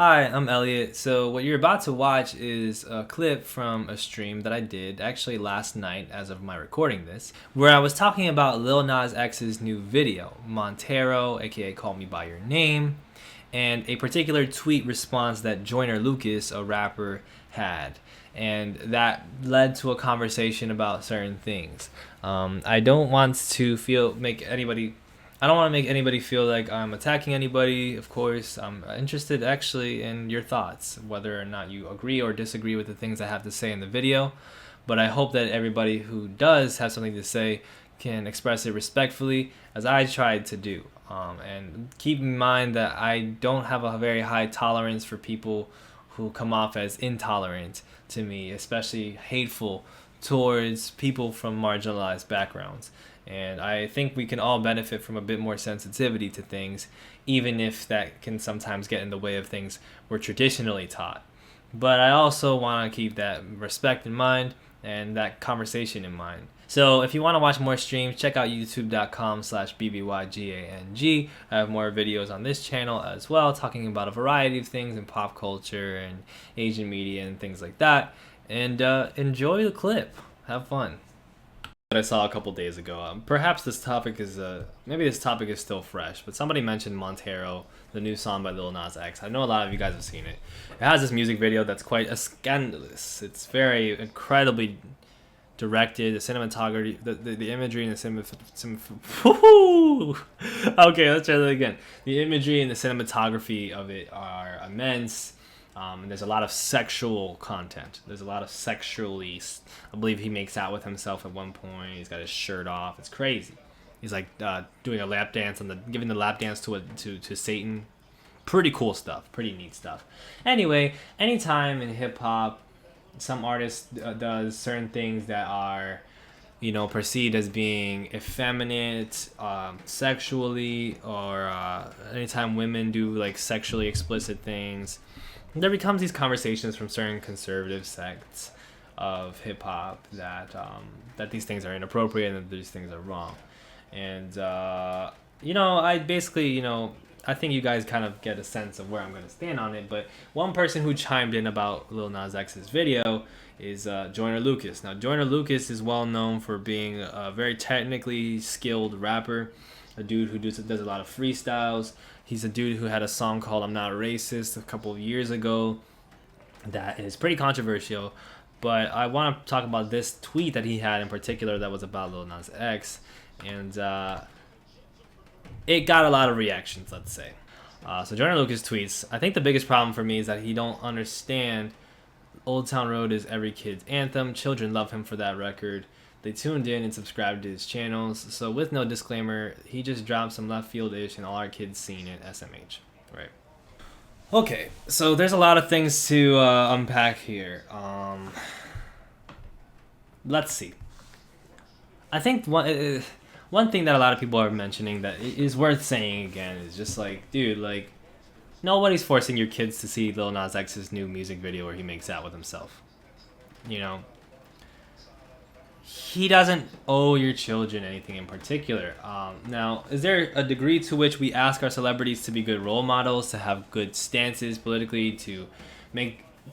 Hi, I'm Elliot. So, what you're about to watch is a clip from a stream that I did actually last night as of my recording this, where I was talking about Lil Nas X's new video, Montero, aka Call Me By Your Name, and a particular tweet response that Joyner Lucas, a rapper, had. And that led to a conversation about certain things. I don't want to make anybody I don't want to make anybody feel like I'm attacking anybody. Of course, I'm interested actually in your thoughts, whether or not you agree or disagree with the things I have to say in the video. But I hope that everybody who does have something to say can express it respectfully, as I tried to do. And keep in mind that I don't have a very high tolerance for people who come off as intolerant to me, especially hateful towards people from marginalized backgrounds. And I think we can all benefit from a bit more sensitivity to things, even if that can sometimes get in the way of things we're traditionally taught. But I also want to keep that respect in mind and that conversation in mind. So if you want to watch more streams, check out youtube.com/bbYgang. I have more videos on this channel as well, talking about a variety of things in pop culture and Asian media and things like that. And enjoy the clip. Have fun. That I saw a couple days ago. Perhaps this topic is maybe this topic is still fresh, but somebody mentioned Montero, the new song by Lil Nas X. I know a lot of you guys have seen it. It has this music video that's quite scandalous. It's very incredibly directed. The cinematography, the imagery and the okay, let's try that again. The imagery and the cinematography of it are immense. And there's a lot of sexual content. There's a lot of sexually. I believe he makes out with himself at one point. He's got his shirt off. It's crazy. He's like doing a lap dance giving the lap dance to Satan. Pretty cool stuff. Pretty neat stuff. Anyway, anytime in hip hop, some artist does certain things that are, perceived as being effeminate, sexually, or anytime women do like sexually explicit things. There becomes these conversations from certain conservative sects of hip hop that these things are inappropriate and that these things are wrong. And I basically, I think you guys kind of get a sense of where I'm going to stand on it. But one person who chimed in about Lil Nas X's video is Joyner Lucas. Now, Joyner Lucas is well known for being a very technically skilled rapper, a dude who does a lot of freestyles. He's a dude who had a song called I'm Not Racist a couple of years ago that is pretty controversial. But I want to talk about this tweet that he had in particular that was about Lil Nas X. And it got a lot of reactions, let's say. So Joyner Lucas tweets, I think the biggest problem for me is that he don't understand Old Town Road is every kid's anthem. Children love him for that record. They tuned in and subscribed to his channels. So with no disclaimer, he just dropped some left field-ish and all our kids seen it, SMH. Right. Okay, so there's a lot of things to unpack here. Let's see. I think one thing that a lot of people are mentioning that is worth saying again is just like, dude, like, nobody's forcing your kids to see Lil Nas X's new music video where he makes out with himself. He doesn't owe your children anything in particular. Now, is there a degree to which we ask our celebrities to be good role models, to have good stances politically, to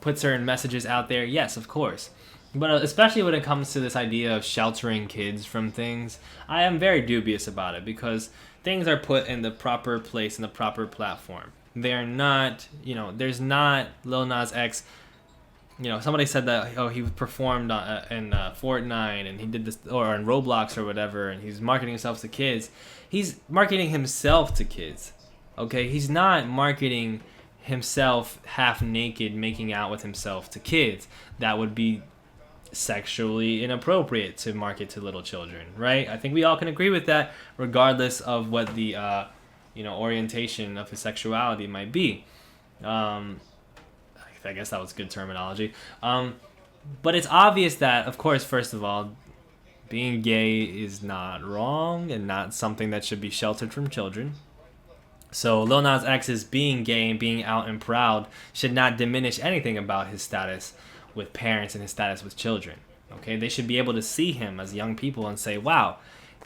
put certain messages out there? Yes, of course. But especially when it comes to this idea of sheltering kids from things, I am very dubious about it because things are put in the proper place, in the proper platform. They're not, there's not Lil Nas X. Somebody said that he performed in Fortnite and he did this, or in Roblox or whatever, and he's marketing himself to kids. He's marketing himself to kids. Okay, he's not marketing himself half naked, making out with himself to kids. That would be sexually inappropriate to market to little children, right? I think we all can agree with that, regardless of what the orientation of his sexuality might be. I guess that was good terminology. But it's obvious that, of course, first of all, being gay is not wrong and not something that should be sheltered from children. So Lil Nas X's being gay and being out and proud should not diminish anything about his status with parents and his status with children. Okay, they should be able to see him as young people and say, wow,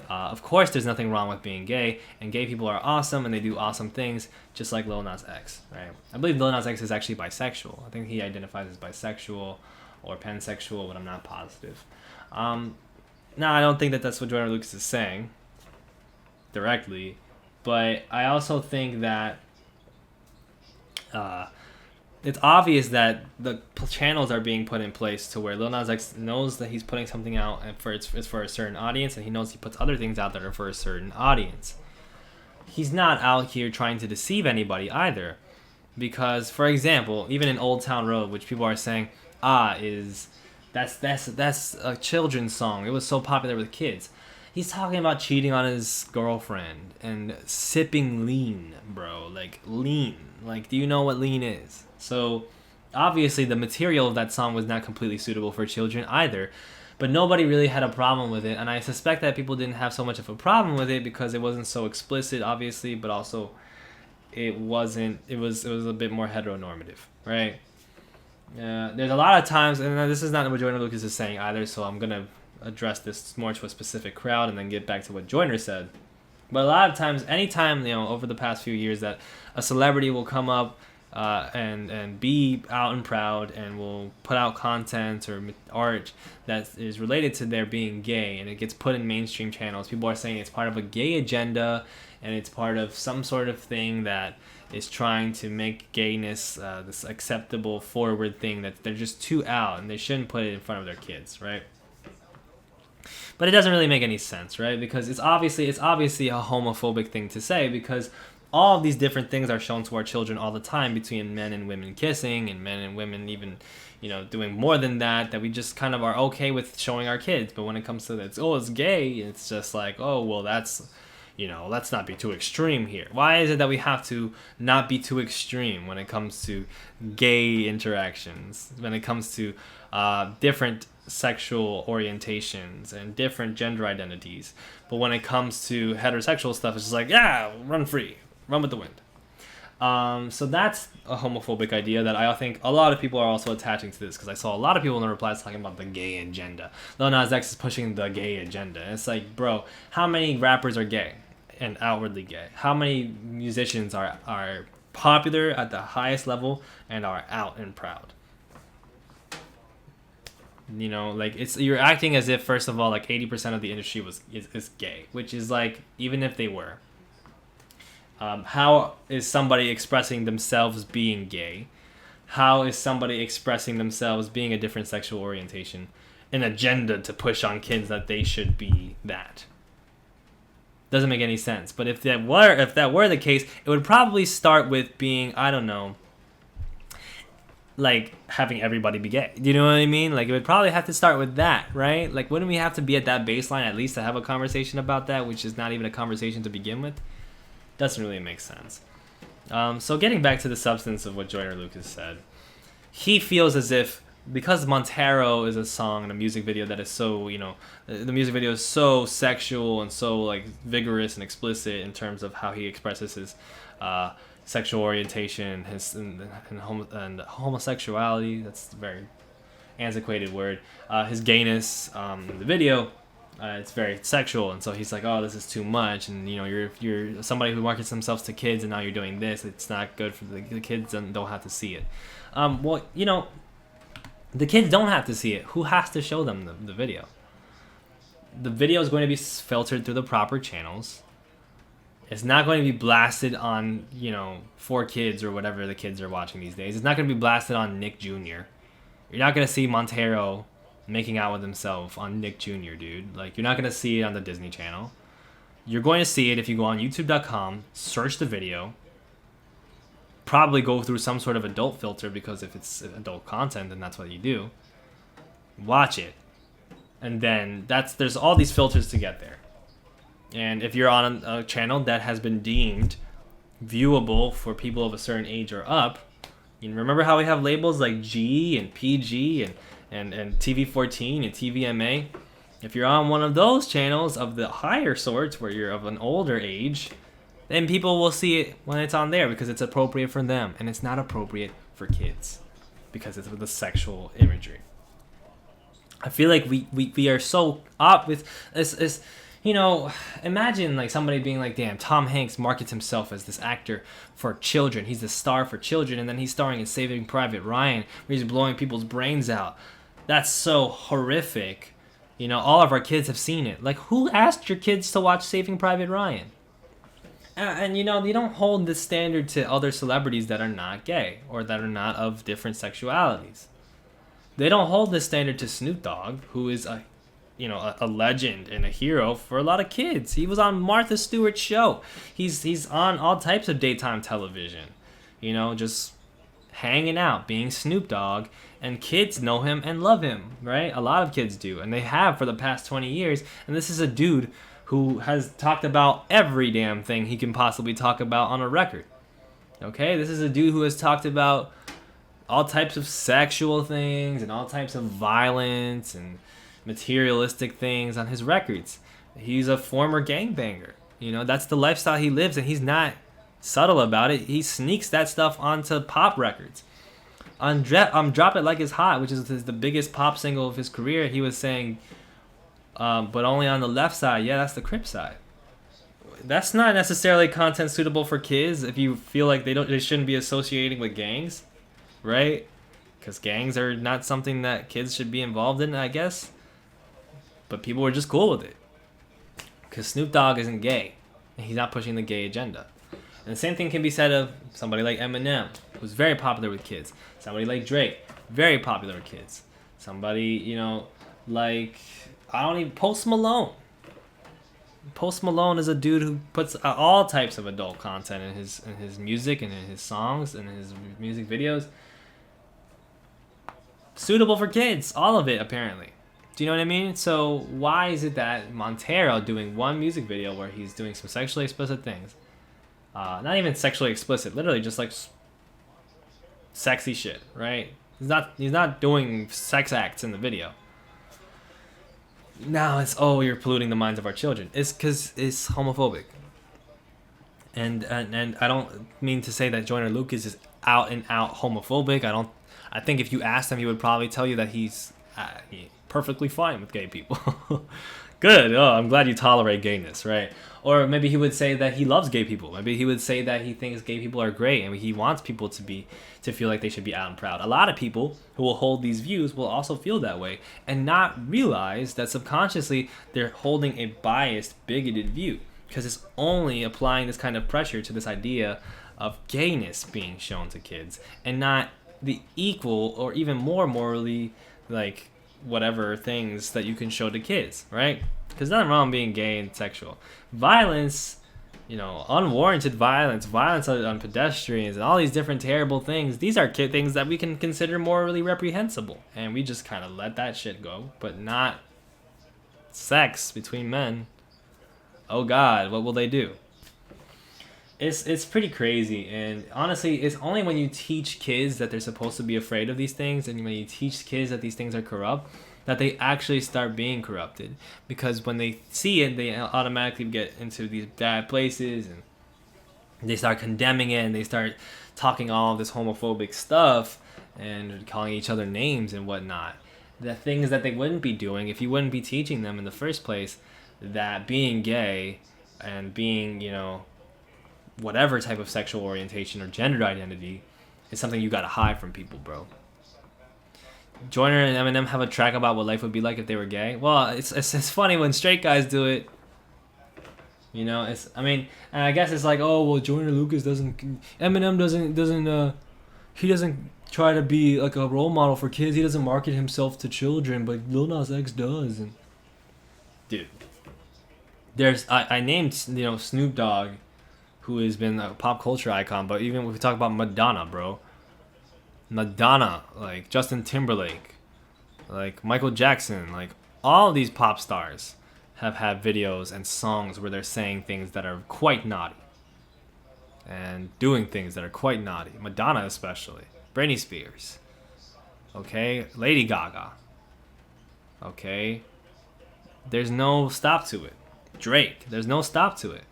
Of course, there's nothing wrong with being gay, and gay people are awesome, and they do awesome things, just like Lil Nas X, right? I believe Lil Nas X is actually bisexual. I think he identifies as bisexual or pansexual, but I'm not positive. Now, I don't think that that's what Joyner Lucas is saying directly, but I also think that it's obvious that the channels are being put in place to where Lil Nas X knows that he's putting something out and it's for a certain audience, and he knows he puts other things out that are for a certain audience. He's not out here trying to deceive anybody either, because, for example, even in Old Town Road, which people are saying, that's a children's song. It was so popular with kids. He's talking about cheating on his girlfriend and sipping lean, bro. Like, lean. Like, do you know what lean is? So, obviously, the material of that song was not completely suitable for children either. But nobody really had a problem with it. And I suspect that people didn't have so much of a problem with it because it wasn't so explicit, obviously. But also, it was a bit more heteronormative, right? There's a lot of times, and this is not what Joyner Lucas is saying either, so I'm going to address this more to a specific crowd and then get back to what Joyner said. But a lot of times, anytime, over the past few years that a celebrity will come up and be out and proud and will put out content or art that is related to their being gay, and it gets put in mainstream channels, people are saying it's part of a gay agenda and it's part of some sort of thing that is trying to make gayness this acceptable forward thing, that they're just too out and they shouldn't put it in front of their kids, right? But it doesn't really make any sense, right? Because it's obviously a homophobic thing to say, because all of these different things are shown to our children all the time, between men and women kissing and men and women even, doing more than that we just kind of are okay with showing our kids. But when it comes to that, it's gay, it's just like, oh, well, that's, let's not be too extreme here. Why is it that we have to not be too extreme when it comes to gay interactions, when it comes to different sexual orientations and different gender identities? But when it comes to heterosexual stuff, it's just like, yeah, run free, run with the wind. So that's a homophobic idea that I think a lot of people are also attaching to this, because I saw a lot of people in the replies talking about the gay agenda. Lil Nas X is pushing the gay agenda. And it's like, bro, how many rappers are gay and outwardly gay? How many musicians are popular at the highest level and are out and proud? You're acting as if, first of all, like 80% of the industry is gay, which is like, even if they were, how is somebody expressing themselves being gay? How is somebody expressing themselves being a different sexual orientation an agenda to push on kids that they should be that? Doesn't make any sense. But if that were the case, it would probably start with being, I don't know, like having everybody be gay. Do you know what I mean? Like, it would probably have to start with that, right? Like, wouldn't we have to be at that baseline at least to have a conversation about that, which is not even a conversation to begin with? Doesn't really make sense. So getting back to the substance of what Joyner Lucas said, he feels as if, because Montero is a song and a music video that is so, the music video is so sexual and so like vigorous and explicit in terms of how he expresses his sexual orientation, and homosexuality. That's a very antiquated word. His gayness, the video, it's very sexual, and so he's like, oh, this is too much, and you're somebody who markets themselves to kids, and now you're doing this. It's not good for the kids, and don't have to see it. Well, the kids don't have to see it. Who has to show them the video? The video is going to be filtered through the proper channels. It's not going to be blasted on, 4Kids or whatever the kids are watching these days. It's not going to be blasted on Nick Jr. You're not going to see Montero making out with himself on Nick Jr., dude. Like, you're not going to see it on the Disney Channel. You're going to see it if you go on youtube.com, search the video, probably go through some sort of adult filter, because if it's adult content, then that's what you do. Watch it. And then there's all these filters to get there. And if you're on a channel that has been deemed viewable for people of a certain age or up, you remember how we have labels like G and PG and TV-14 and TVMA? If you're on one of those channels of the higher sorts, where you're of an older age, then people will see it when it's on there because it's appropriate for them, and it's not appropriate for kids because it's with the sexual imagery. I feel like we are so up with this. You know, imagine like somebody being like, damn, Tom Hanks markets himself as this actor for children. He's the star for children, and then he's starring in Saving Private Ryan, where he's blowing people's brains out. That's so horrific. You know, all of our kids have seen it. Like, who asked your kids to watch Saving Private Ryan? And you know, you don't hold this standard to other celebrities that are not gay or that are not of different sexualities. They don't hold this standard to Snoop Dogg, who is a legend and a hero for a lot of kids. He was on Martha Stewart's show. He's on all types of daytime television. You know, just hanging out, being Snoop Dogg, and kids know him and love him, right? A lot of kids do, and they have for the past 20 years. And this is a dude who has talked about every damn thing he can possibly talk about on a record. Okay? This is a dude who has talked about all types of sexual things and all types of violence and materialistic things on his records. He's a former gangbanger. You know, that's the lifestyle he lives, and he's not subtle about it. He sneaks that stuff onto pop records. On Drop It Like It's Hot, which is the biggest pop single of his career, he was saying, but only on the left side. Yeah, that's the Crip side. That's not necessarily content suitable for kids if you feel like they shouldn't be associating with gangs, right? Because gangs are not something that kids should be involved in, I guess. But people were just cool with it. Because Snoop Dogg isn't gay. And he's not pushing the gay agenda. And the same thing can be said of somebody like Eminem, who's very popular with kids. Somebody like Drake, very popular with kids. Somebody, you know, like, Post Malone. Post Malone is a dude who puts all types of adult content in his music and in his songs and in his music videos. Suitable for kids, all of it, apparently. Do you know what I mean? So why is it that Montero doing one music video where he's doing some sexually explicit things, not even sexually explicit, literally just like sexy shit, right? He's not doing sex acts in the video. Now it's, oh, you're polluting the minds of our children. It's because it's homophobic. And I don't mean to say that Joyner Lucas is out and out homophobic. I think if you asked him, he would probably tell you that he's perfectly fine with gay people. Good. Oh, I'm glad you tolerate gayness, right? Or maybe he would say that he loves gay people. Maybe he would say that he thinks gay people are great and he wants people to feel like they should be out and proud. A lot of people who will hold these views will also feel that way and not realize that subconsciously they're holding a biased, bigoted view because it's only applying this kind of pressure to this idea of gayness being shown to kids and not the equal or even more morally, like, whatever things that you can show to kids, right? Because nothing wrong being gay and sexual. Violence, you know, unwarranted violence on pedestrians, and all these different terrible things, these are things that we can consider morally reprehensible. And we just kind of let that shit go, but not sex between men. Oh God, what will they do? It's pretty crazy, and honestly, it's only when you teach kids that they're supposed to be afraid of these things, and when you teach kids that these things are corrupt, that they actually start being corrupted. Because when they see it, they automatically get into these bad places, and they start condemning it, and they start talking all of this homophobic stuff, and calling each other names and whatnot. The things that they wouldn't be doing if you wouldn't be teaching them in the first place that being gay and being, you know, whatever type of sexual orientation or gender identity is something you gotta hide from people, bro. Joyner and Eminem have a track about what life would be like if they were gay. Well, it's funny when straight guys do it. You know, and I guess it's like, oh well, Joyner Lucas Eminem doesn't he doesn't try to be like a role model for kids. He doesn't market himself to children, but Lil Nas X does. And dude, I named, you know, Snoop Dogg, who has been a pop culture icon, but even if we talk about Madonna, bro. Madonna, like Justin Timberlake, like Michael Jackson, like all these pop stars have had videos and songs where they're saying things that are quite naughty. And doing things that are quite naughty. Madonna especially. Britney Spears. Okay? Lady Gaga. Okay? There's no stop to it. Drake, there's no stop to it.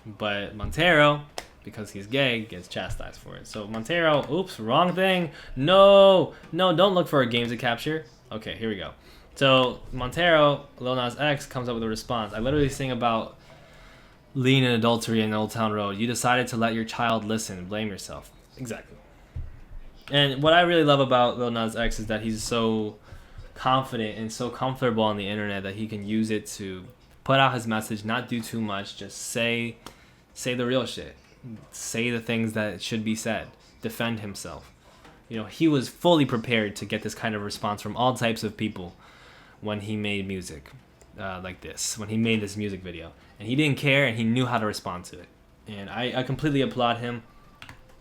But Montero, because he's gay, gets chastised for it. So Montero, oops, wrong thing. No, don't look for a game to capture. Okay, here we go. So Montero, Lil Nas X, comes up with a response. I literally sing about lean and adultery in Old Town Road. You decided to let your child listen and blame yourself. Exactly. And what I really love about Lil Nas X is that he's so confident and so comfortable on the internet that he can use it to put out his message, not do too much, just say the real shit. Say the things that should be said. Defend himself. You know, he was fully prepared to get this kind of response from all types of people when he made music like this, when he made this music video. And he didn't care, and he knew how to respond to it. And I completely applaud him.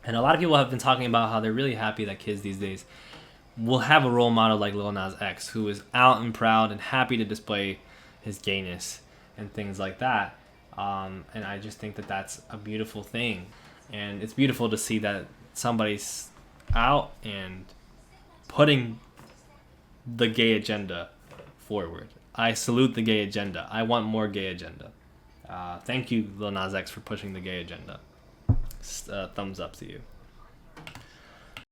And a lot of people have been talking about how they're really happy that kids these days will have a role model like Lil Nas X, who is out and proud and happy to display his gayness and things like that. And I just think that that's a beautiful thing. And it's beautiful to see that somebody's out and putting the gay agenda forward. I salute the gay agenda. I want more gay agenda. Thank you, Lil Nas X, for pushing the gay agenda. Thumbs up to you.